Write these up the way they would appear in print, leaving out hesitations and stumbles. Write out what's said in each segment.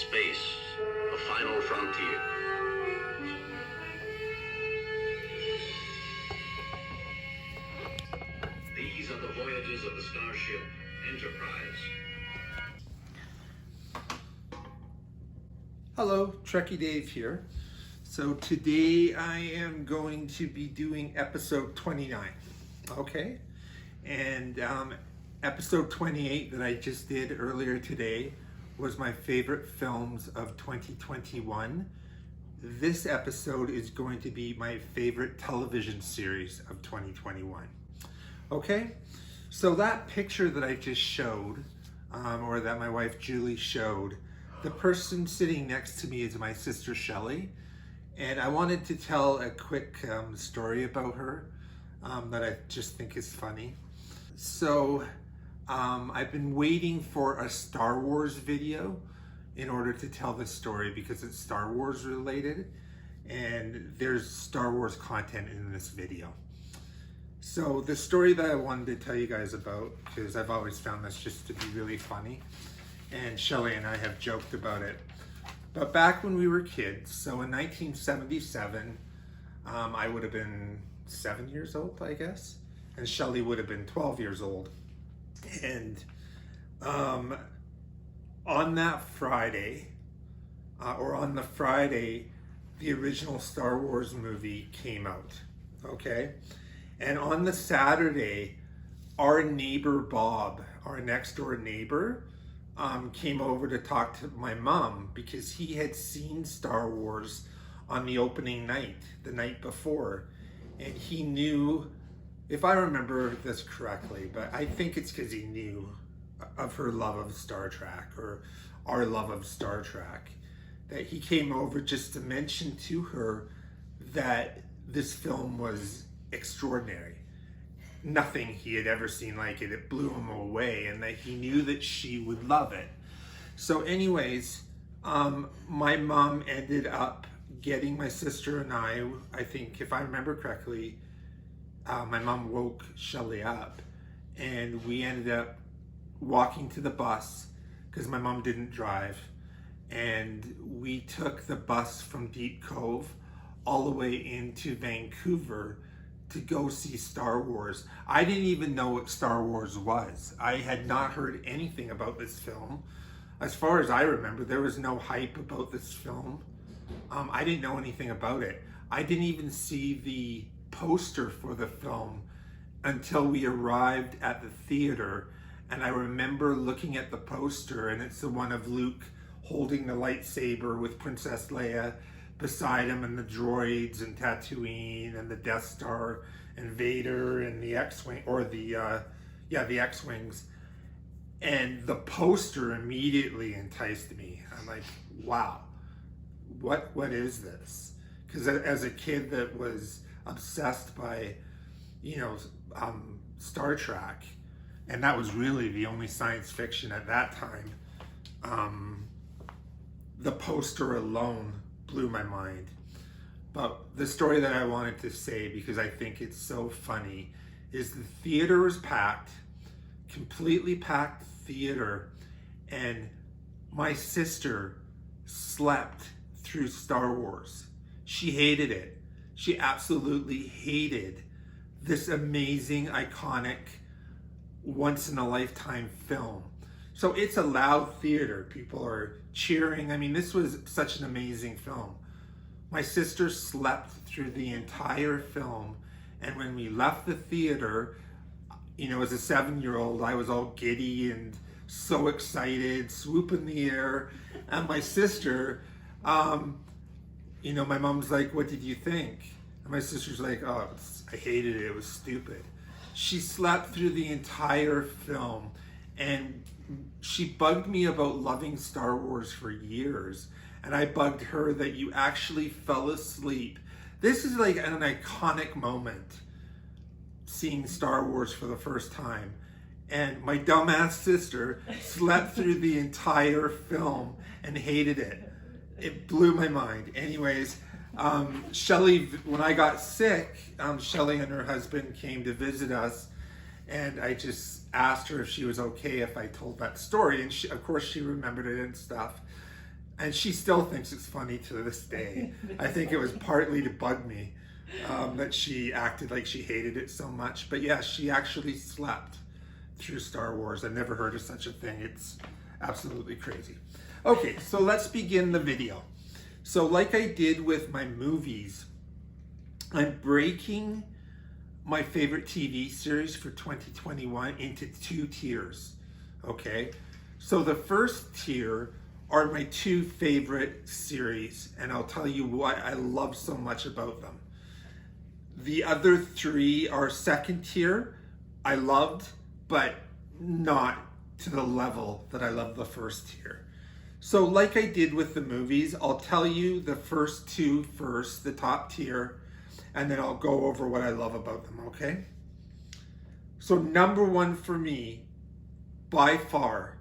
Space, a final frontier. These are the voyages of the starship Enterprise. Hello, Trekkie Dave here. So today I am going to be doing episode 29, okay? And episode 28 that I just did earlier today was my favorite films of 2021. This episode is going to be my favorite television series of 2021. Okay, so that picture that I just showed, or that my wife Julie showed, the person sitting next to me is my sister Shelley, and I wanted to tell a quick story about her that I just think is funny. So I've been waiting for a Star Wars video in order to tell this story because it's Star Wars related and there's Star Wars content in this video. So the story that I wanted to tell you guys about, because I've always found this just to be really funny, and Shelley and I have joked about it. But back when we were kids, so in 1977, I would have been 7 years old, I guess, and Shelley would have been 12 years old. And on that Friday, or on the Friday, the original Star Wars movie came out, okay? And on the Saturday, our neighbor Bob, our next door neighbor, came over to talk to my mom because he had seen Star Wars on the opening night, the night before. And he knew, if I remember this correctly, but I think it's because he knew of her love of Star Trek, or our love of Star Trek, that he came over just to mention to her that this film was extraordinary. Nothing he had ever seen like it. It blew him away, and that he knew that she would love it. So anyways, my mom ended up getting my sister and I think if I remember correctly, my mom woke Shelley up and we ended up walking to the bus because my mom didn't drive, and we took the bus from Deep Cove all the way into Vancouver to go see Star Wars. I didn't even know what Star Wars was. I had not heard anything about this film. As far as I remember, there was no hype about this film. I didn't know anything about it. I didn't even see the poster for the film until we arrived at the theater, and I remember looking at the poster, and it's the one of Luke holding the lightsaber with Princess Leia beside him, and the droids and Tatooine and the Death Star and Vader and the X-Wing, or the X-Wings. And the poster immediately enticed me. I'm like, wow, what is this? Because as a kid that was obsessed by, Star Trek, and that was really the only science fiction at that time, the poster alone blew my mind. But the story that I wanted to say, because I think it's so funny, is the theater was packed, completely packed theater, and my sister slept through Star Wars. She hated it. She absolutely hated this amazing, iconic, once-in-a-lifetime film. So it's a loud theater. People are cheering. I mean, this was such an amazing film. My sister slept through the entire film, and when we left the theater, as a 7-year-old, I was all giddy and so excited, swoop in the air. And my sister, my mom's like, "What did you think?" And my sister's like, "Oh, I hated it. It was stupid." She slept through the entire film, and she bugged me about loving Star Wars for years. And I bugged her that you actually fell asleep. This is like an iconic moment, seeing Star Wars for the first time. And my dumbass sister slept through the entire film and hated it. It blew my mind. Anyways, Shelley, when I got sick, Shelley and her husband came to visit us, and I just asked her if she was okay if I told that story, and of course she remembered it and stuff. And she still thinks it's funny to this day. I think it was partly to bug me that she acted like she hated it so much. But yeah, she actually slept through Star Wars. I never heard of such a thing. It's absolutely crazy. Okay, so let's begin the video. So like I did with my movies, I'm breaking my favorite TV series for 2021 into 2 tiers. Okay, so the first tier are my 2 favorite series, and I'll tell you what I love so much about them. The other 3 are second tier. I loved, but not to the level that I love the first tier. So like I did with the movies, I'll tell you the first 2 first, the top tier, and then I'll go over what I love about them, okay? So number 1 for me, by far,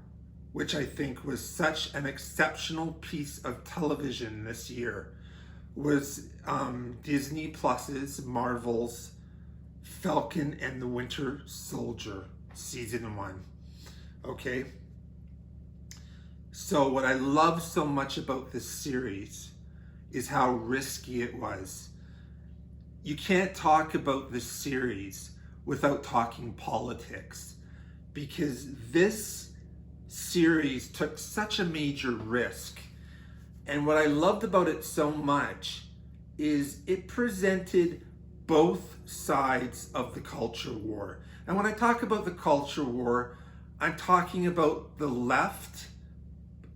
which I think was such an exceptional piece of television this year, was Disney Plus's Marvel's Falcon and the Winter Soldier Season 1. Okay? So what I love so much about this series is how risky it was. You can't talk about this series without talking politics, because this series took such a major risk. And what I loved about it so much is it presented both sides of the culture war. And when I talk about the culture war, I'm talking about the left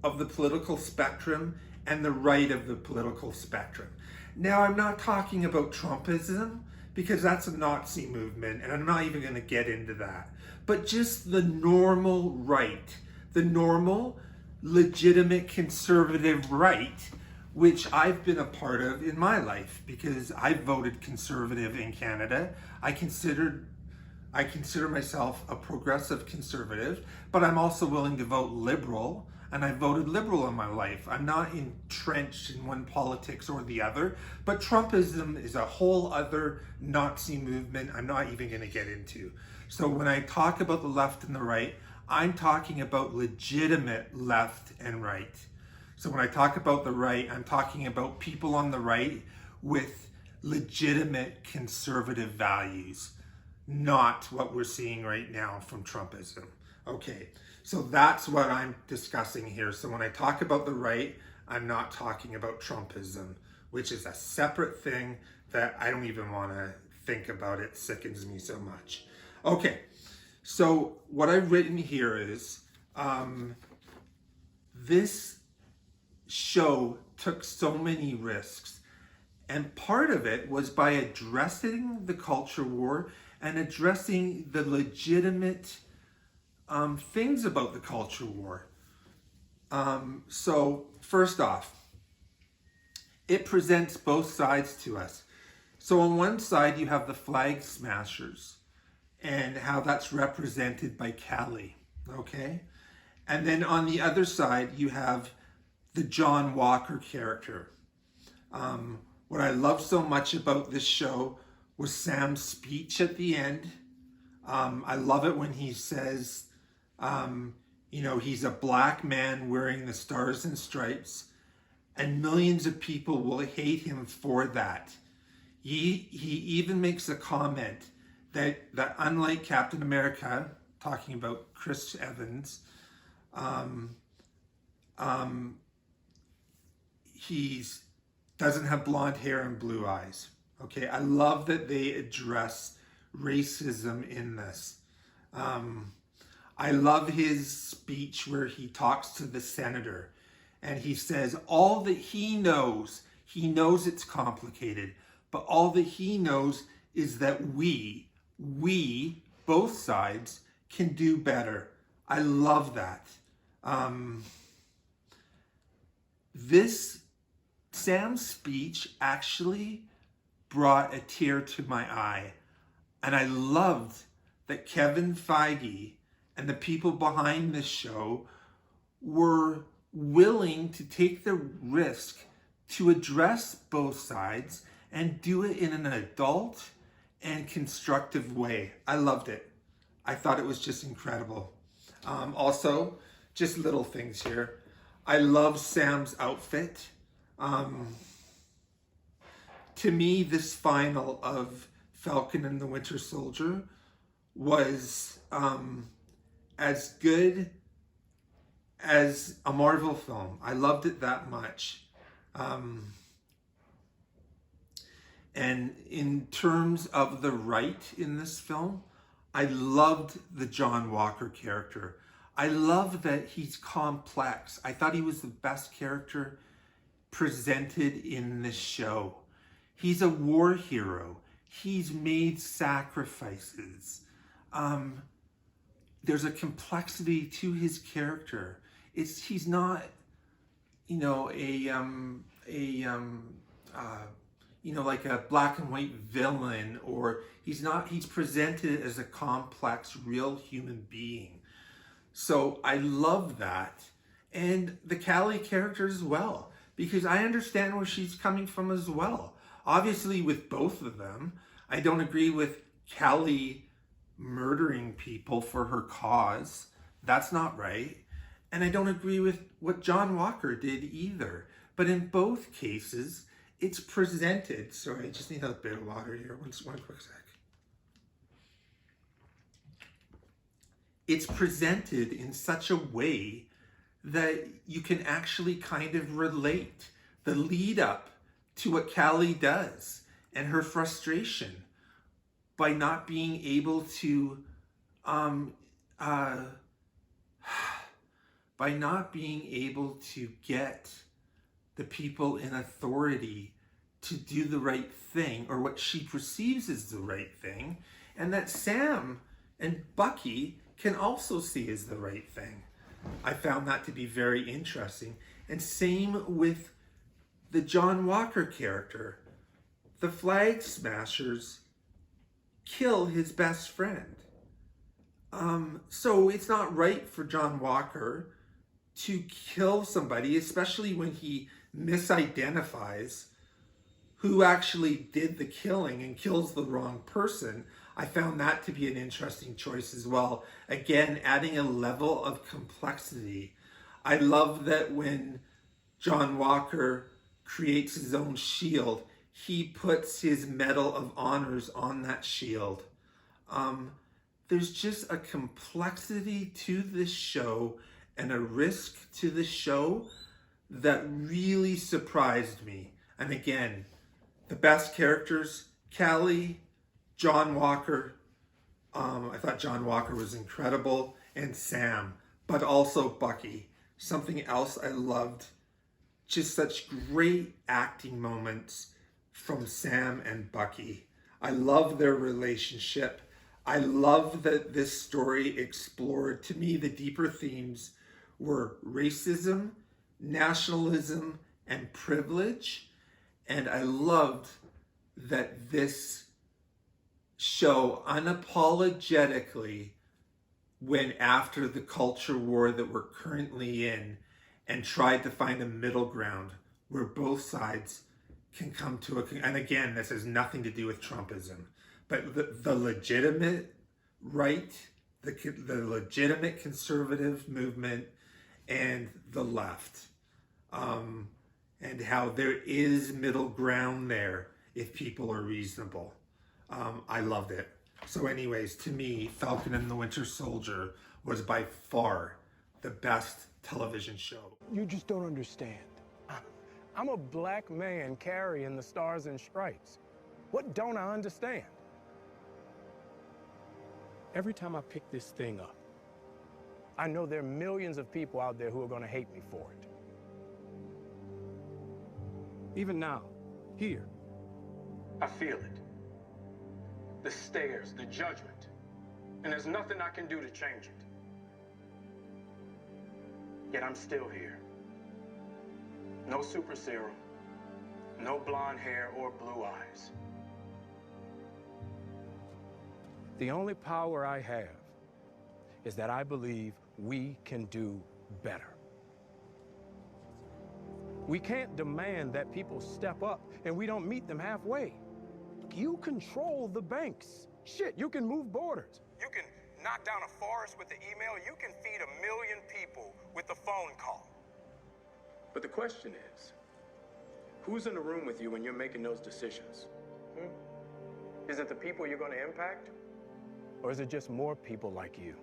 of the political spectrum and the right of the political spectrum. Now, I'm not talking about Trumpism, because that's a Nazi movement, and I'm not even going to get into that. But just the normal right, the normal, legitimate conservative right, which I've been a part of in my life, because I voted conservative in Canada. I consider myself a progressive conservative, but I'm also willing to vote liberal, and I voted liberal in my life. I'm not entrenched in one politics or the other, but Trumpism is a whole other Nazi movement I'm not even going to get into. So when I talk about the left and the right, I'm talking about legitimate left and right. So when I talk about the right, I'm talking about people on the right with legitimate conservative values, not what we're seeing right now from Trumpism. Okay, so that's what I'm discussing here. So when I talk about the right, I'm not talking about Trumpism, which is a separate thing that I don't even want to think about. It sickens me so much. Okay, so what I've written here is this show took so many risks, and part of it was by addressing the culture war and addressing the legitimate things about the culture war. So first off, it presents both sides to us. So on one side you have the flag smashers and how that's represented by Callie, okay? And then on the other side you have the John Walker character. What I love so much about this show was Sam's speech at the end. I love it when he says, he's a black man wearing the stars and stripes, and millions of people will hate him for that. He even makes a comment that unlike Captain America, talking about Chris Evans, he doesn't have blonde hair and blue eyes. Okay, I love that they address racism in this. I love his speech where he talks to the senator and he says all that he knows it's complicated, but all that he knows is that we, both sides, can do better. I love that. Sam's speech actually brought a tear to my eye. And I loved that Kevin Feige and the people behind this show were willing to take the risk to address both sides and do it in an adult and constructive way. I loved it. I thought it was just incredible. Also, just little things here. I love Sam's outfit. To me, this final of Falcon and the Winter Soldier was as good as a Marvel film. I loved it that much. And in terms of the right in this film, I loved the John Walker character. I love that he's complex. I thought he was the best character presented in this show. He's a war hero. He's made sacrifices. There's a complexity to his character. He's not, like a black and white villain, or he's presented as a complex, real human being. So I love that. And the Callie character as well, because I understand where she's coming from as well. Obviously, with both of them, I don't agree with Callie murdering people for her cause. That's not right. And I don't agree with what John Walker did either. But in both cases, it's presented. Sorry, I just need a bit of water here. One quick sec. It's presented in such a way that you can actually kind of relate the lead up to what Callie does and her frustration by not being able to get the people in authority to do the right thing, or what she perceives as the right thing, and that Sam and Bucky can also see as the right thing. I found that to be very interesting. And same with the John Walker character. The Flag Smashers kill his best friend. So it's not right for John Walker to kill somebody, especially when he misidentifies who actually did the killing and kills the wrong person. I found that to be an interesting choice as well. Again, adding a level of complexity. I love that when John Walker creates his own shield, he puts his Medal of Honors on that shield. There's just a complexity to this show and a risk to the show that really surprised me. And again, the best characters, Callie, John Walker. I thought John Walker was incredible, and Sam, but also Bucky. Something else I loved, just such great acting moments from Sam and Bucky. I love their relationship. I love that this story explored, to me, the deeper themes were racism, nationalism, and privilege. And I loved that this show unapologetically went after the culture war that we're currently in and tried to find a middle ground where both sides can come to a... And again, this has nothing to do with Trumpism, but the legitimate right, the legitimate conservative movement, and the left. And how there is middle ground there if people are reasonable. I loved it. So anyways, to me, Falcon and the Winter Soldier was by far the best television show. You just don't understand. I'm a black man carrying the stars and stripes. What don't I understand? Every time I pick this thing up, I know there are millions of people out there who are going to hate me for it. Even now, here, I feel it. The stares, the judgment. And there's nothing I can do to change it. Yet I'm still here. No super serum, no blonde hair or blue eyes. The only power I have is that I believe we can do better. We can't demand that people step up and we don't meet them halfway. You control the banks. Shit, you can move borders. You can knock down a forest with the email. You can feed 1 million people with the phone call. But the question is, who's in the room with you when you're making those decisions? Is it the people you're going to impact? Or is it just more people like you?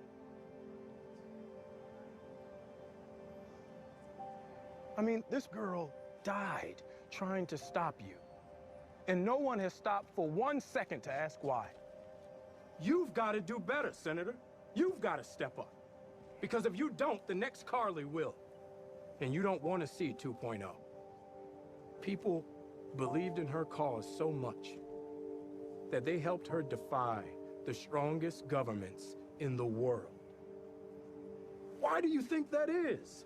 I mean, this girl died trying to stop you. And no one has stopped for 1 second to ask why. You've got to do better, Senator. You've got to step up. Because if you don't, the next Carly will. And you don't want to see 2.0. People believed in her cause so much that they helped her defy the strongest governments in the world. Why do you think that is?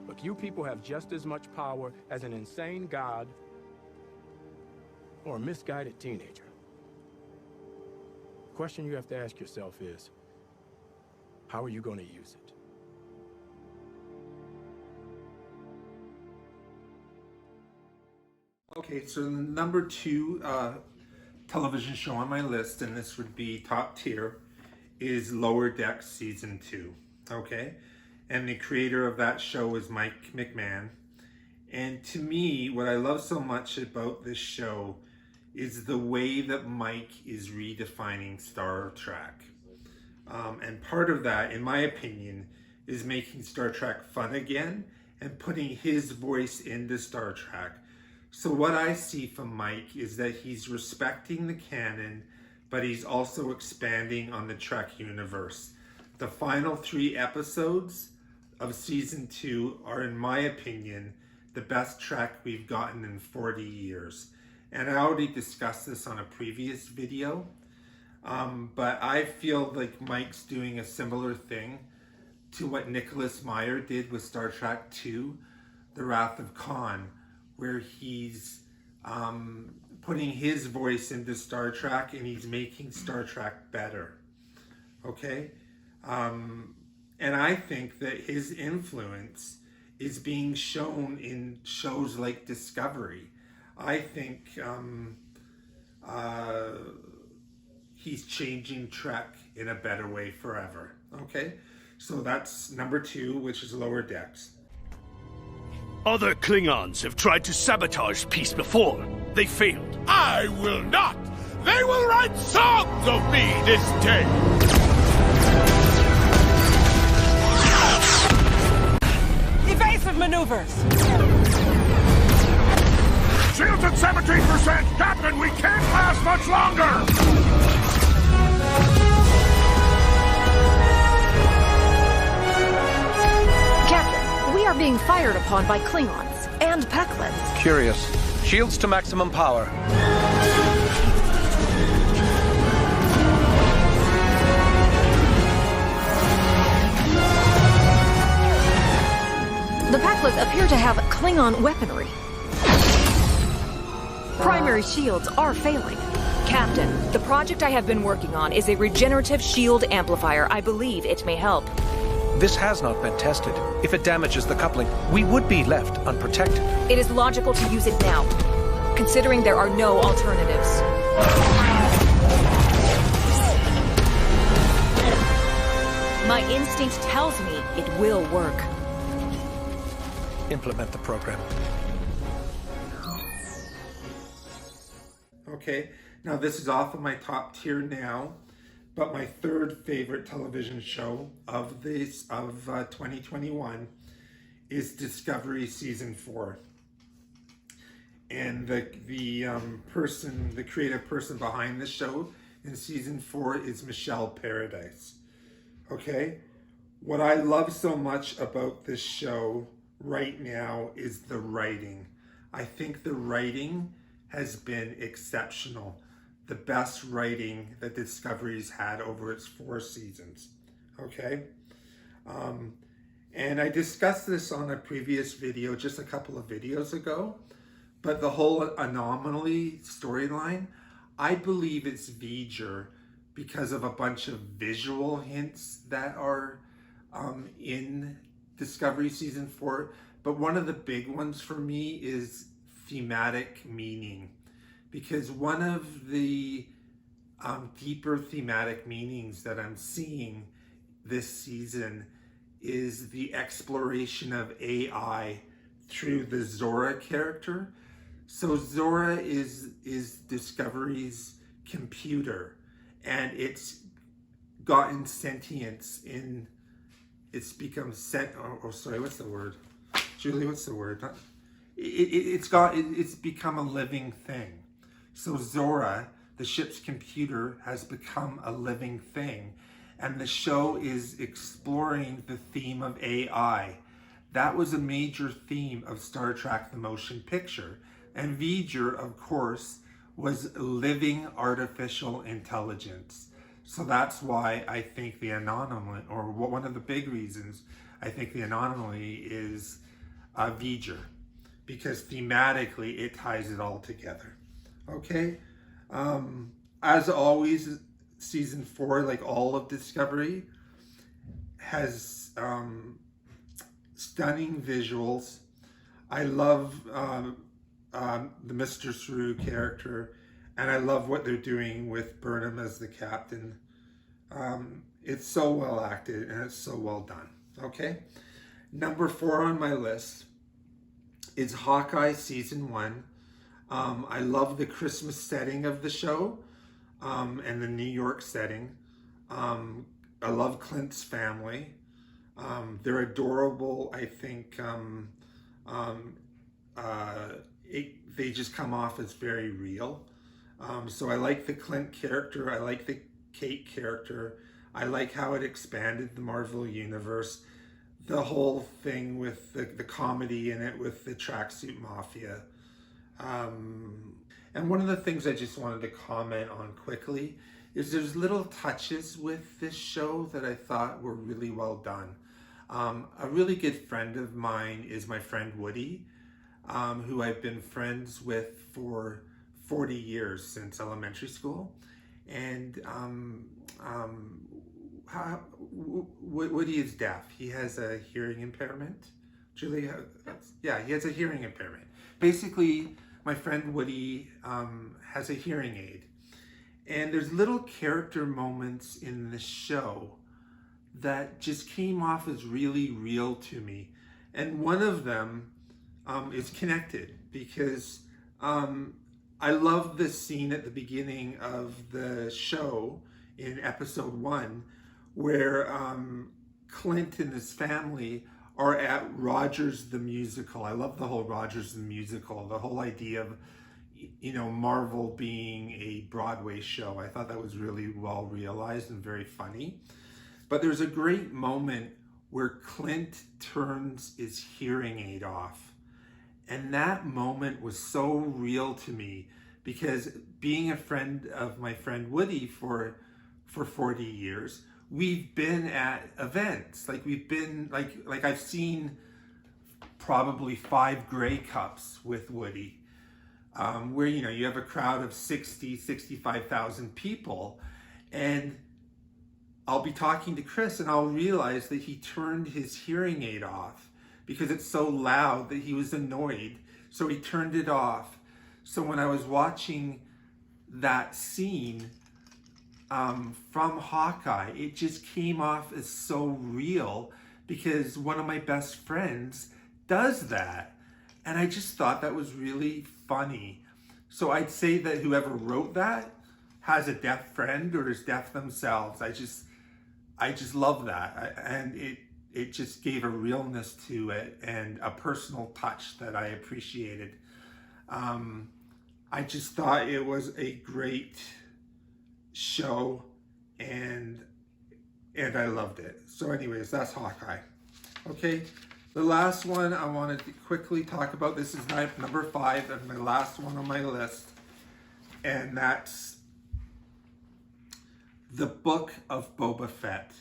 Look, you people have just as much power as an insane god or a misguided teenager. The question you have to ask yourself is, how are you going to use it? Okay, so the number 2 television show on my list, and this would be top tier, is Lower Decks Season 2. Okay? And the creator of that show is Mike McMahon. And to me, what I love so much about this show is the way that Mike is redefining Star Trek. And part of that, in my opinion, is making Star Trek fun again and putting his voice into Star Trek. So what I see from Mike is that he's respecting the canon, but he's also expanding on the Trek universe. The final 3 episodes of Season 2 are, in my opinion, the best Trek we've gotten in 40 years. And I already discussed this on a previous video, but I feel like Mike's doing a similar thing to what Nicholas Meyer did with Star Trek II, The Wrath of Khan, where he's putting his voice into Star Trek and he's making Star Trek better. Okay? And I think that his influence is being shown in shows like Discovery. I think he's changing Trek in a better way forever. Okay? So that's number 2, which is Lower Decks. Other Klingons have tried to sabotage peace before. They failed. I will not! They will write songs of me this day! Evasive maneuvers! Shields at 17%! Captain, we can't last much longer! We are being fired upon by Klingons and Peklins. Curious. Shields to maximum power. The Peklins appear to have Klingon weaponry. Primary shields are failing. Captain, the project I have been working on is a regenerative shield amplifier. I believe it may help. This has not been tested. If it damages the coupling, we would be left unprotected. It is logical to use it now, considering there are no alternatives. My instinct tells me it will work. Implement the program. Okay, now this is off of my top tier now, but my 3rd favorite television show of 2021 is Discovery Season 4. And the creative person behind the show in Season 4 is Michelle Paradise. Okay? What I love so much about this show right now is the writing. I think the writing has been exceptional. The best writing that Discovery's had over its 4 seasons. Okay? And I discussed this on a previous video just a couple of videos ago, but the whole anomaly storyline, I believe it's V'ger because of a bunch of visual hints that are in Discovery Season 4. But one of the big ones for me is thematic meaning, because one of the deeper thematic meanings that I'm seeing this season is the exploration of AI through the Zora character. So Zora is Discovery's computer, and it's gotten sentience in, it's become sorry, what's the word? Julie, what's the word? It's become a living thing. So Zora, the ship's computer, has become a living thing. And the show is exploring the theme of AI. That was a major theme of Star Trek: The Motion Picture. And V'ger, of course, was living artificial intelligence. So that's why I think the anomaly, or one of the big reasons I think the anomaly is V'ger, because thematically it ties it all together. Okay? As always, season 4, like all of Discovery, has stunning visuals. I love the Mr. Saru character, and I love what they're doing with Burnham as the captain. It's so well acted and it's so well done. Okay, number 4 on my list is Hawkeye Season 1. I love the Christmas setting of the show, and the New York setting. I love Clint's family. They're adorable. I think they just come off as very real. So I like the Clint character. I like the Kate character. I like how it expanded the Marvel Universe. The whole thing with the comedy in it with the tracksuit mafia. And one of the things I just wanted to comment on quickly is there's little touches with this show that I thought were really well done. A really good friend of mine is my friend Woody, who I've been friends with for 40 years, since elementary school. And Woody is deaf. He has a hearing impairment. Julie, yeah, he has a hearing impairment. Basically, my friend Woody has a hearing aid. And there's little character moments in the show that just came off as really real to me. And one of them is connected, because I love this scene at the beginning of the show in episode 1 where Clint and his family are at Rogers the Musical. I love the whole Rogers the Musical, the whole idea of, you know, Marvel being a Broadway show. I thought that was really well realized and very funny. But there's a great moment where Clint turns his hearing aid off. And that moment was so real to me, because being a friend of my friend Woody for 40 years, we've been at events. Like we've been, like I've seen probably 5 Grey Cups with Woody, where, you know, you have a crowd of 65,000 people, and I'll be talking to Chris and I'll realize that he turned his hearing aid off because it's so loud that he was annoyed. So he turned it off. So when I was watching that scene from Hawkeye, it just came off as so real, because one of my best friends does that. And I just thought that was really funny. So I'd say that whoever wrote that has a deaf friend or is deaf themselves. I just love that. And it just gave a realness to it and a personal touch that I appreciated. I just thought it was a great show, and I loved it. So anyways, that's Hawkeye. Okay, the last one I wanted to quickly talk about, this is number 5 and my last one on my list, and that's the Book of Boba Fett.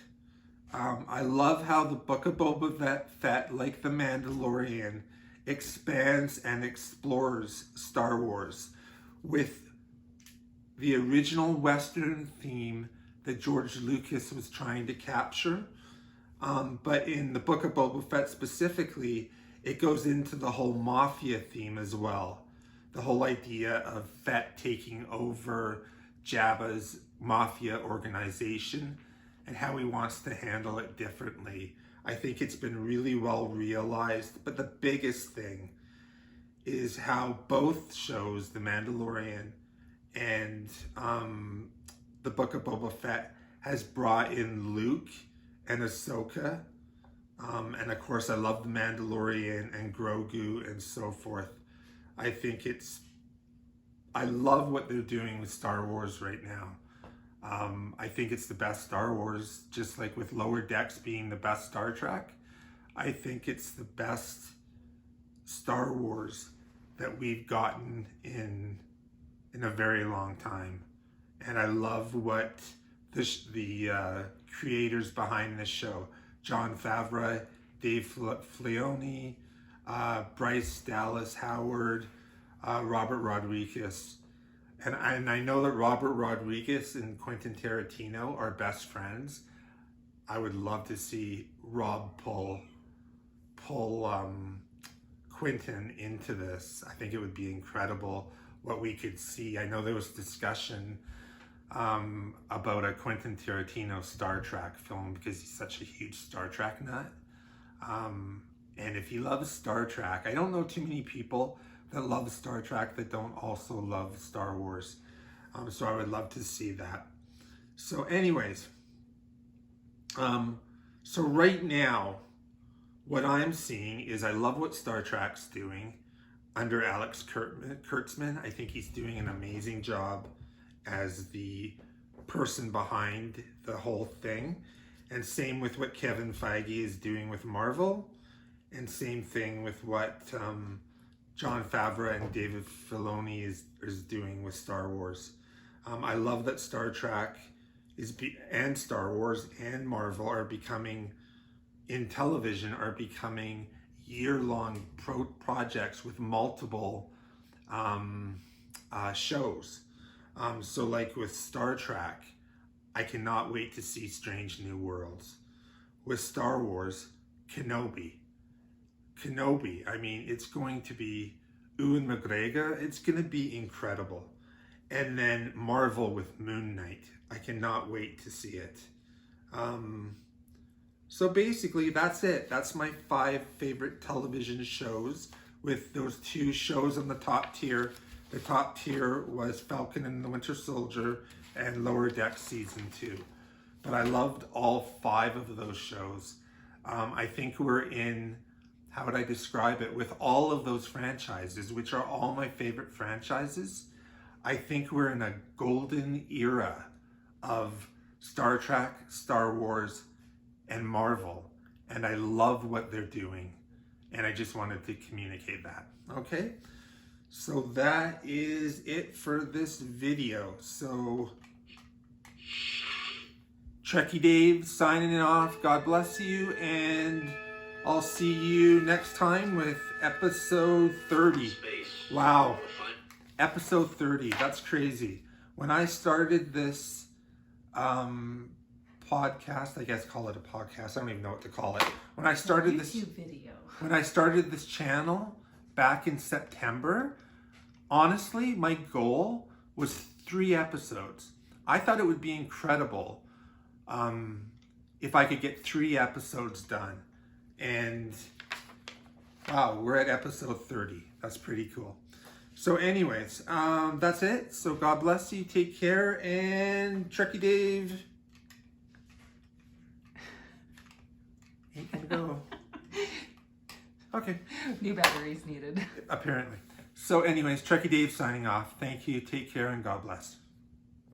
I love how the Book of Boba Fett, like The Mandalorian, expands and explores Star Wars with the original Western theme that George Lucas was trying to capture. But in the Book of Boba Fett specifically, it goes into the whole mafia theme as well. The whole idea of Fett taking over Jabba's mafia organization and how he wants to handle it differently. I think it's been really well realized. But the biggest thing is how both shows, The Mandalorian and the Book of Boba Fett, has brought in Luke and Ahsoka. And of course, I love The Mandalorian and Grogu and so forth. I love what they're doing with Star Wars right now. I think it's the best Star Wars, just like with Lower Decks being the best Star Trek. I think it's the best Star Wars that we've gotten in a very long time. And I love what the creators behind this show, Jon Favreau, Dave Filoni, Bryce Dallas Howard, Robert Rodriguez. And I know that Robert Rodriguez and Quentin Tarantino are best friends. I would love to see Rob pull Quentin into this. I think it would be incredible what we could see. I know there was discussion about a Quentin Tarantino Star Trek film because he's such a huge Star Trek nut. And if he loves Star Trek, I don't know too many people that love Star Trek that don't also love Star Wars. So I would love to see that. So anyways, so right now, what I'm seeing is I love what Star Trek's doing under Alex Kurtzman. I think he's doing an amazing job as the person behind the whole thing. And same with what Kevin Feige is doing with Marvel. And same thing with what Jon Favreau and David Filoni is doing with Star Wars. I love that Star Trek and Star Wars and Marvel are becoming, in television, are becoming year-long projects with multiple shows. So like with Star Trek, I cannot wait to see Strange New Worlds. With Star Wars, Kenobi. I mean, it's going to be Ewan McGregor. It's going to be incredible. And then Marvel with Moon Knight. I cannot wait to see it. So basically, that's it. That's my 5 favorite television shows, with those 2 shows on the top tier. The top tier was Falcon and the Winter Soldier and Lower Decks Season 2. But I loved all 5 of those shows. I think we're in, how would I describe it, with all of those franchises, which are all my favorite franchises, I think we're in a golden era of Star Trek, Star Wars, and Marvel. And I love what they're doing. And I just wanted to communicate that. Okay? So that is it for this video. So, Trekkie Dave signing it off. God bless you. And I'll see you next time with episode 30. Wow. Episode 30. That's crazy. When I started this podcast, I guess call it a podcast. I don't even know what to call it. When I started this video. When I started this channel back in September, honestly, my goal was 3 episodes. I thought it would be incredible if I could get 3 episodes done. And wow, we're at episode 30. That's pretty cool. So anyways, that's it. So God bless you. Take care. And Trekkie Dave ain't gonna go. Okay. New batteries needed. Apparently. So anyways, Trekkie Dave signing off. Thank you. Take care and God bless.